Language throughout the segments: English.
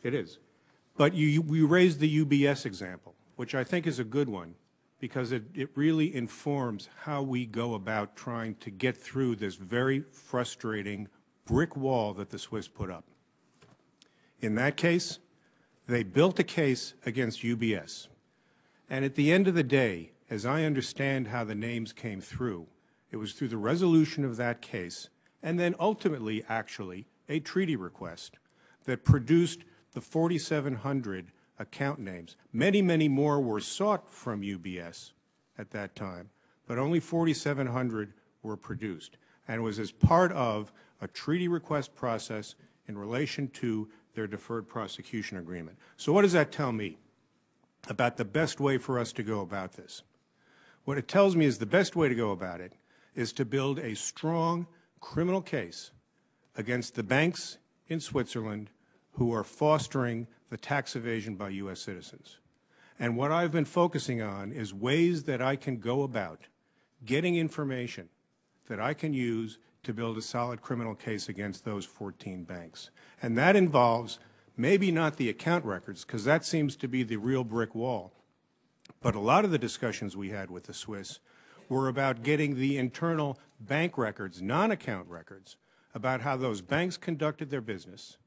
It is. But we raised the UBS example, which I think is a good one, because it really informs how we go about trying to get through this very frustrating brick wall that the Swiss put up. In that case, they built a case against UBS. And at the end of the day, as I understand how the names came through, it was through the resolution of that case, and then ultimately, actually, a treaty request that produced the 4,700 account names. Many, many more were sought from UBS at that time, but only 4,700 were produced. And it was as part of a treaty request process in relation to their deferred prosecution agreement. So what does that tell me about the best way for us to go about this? What it tells me is the best way to go about it is to build a strong criminal case against the banks in Switzerland who are fostering the tax evasion by U.S. citizens. And what I've been focusing on is ways that I can go about getting information that I can use to build a solid criminal case against those 14 banks. And that involves maybe not the account records, because that seems to be the real brick wall, but a lot of the discussions we had with the Swiss were about getting the internal bank records, non-account records, about how those banks conducted their business,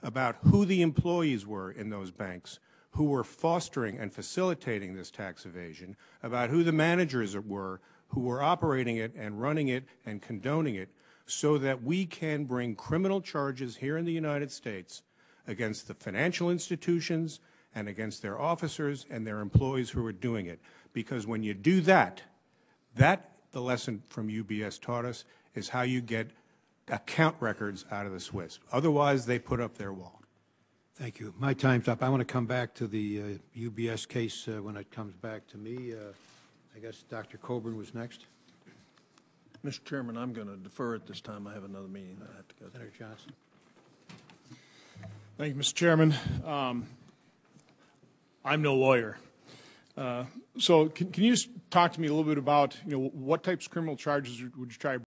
about who the employees were in those banks who were fostering and facilitating this tax evasion, about who the managers were who were operating it and running it and condoning it, so that we can bring criminal charges here in the United States against the financial institutions and against their officers and their employees who are doing it. Because when you do that, the lesson from UBS taught us, is how you get account records out of the Swiss. Otherwise, they put up their wall. Thank you. My time's up. I want to come back to the UBS case when it comes back to me. I guess Dr. Coburn was next. Mr. Chairman, I'm going to defer at this time. I have another meeting that I have to go to. Senator Johnson. Thank you, Mr. Chairman. I'm no lawyer. So can you just talk to me a little bit about, what types of criminal charges would you try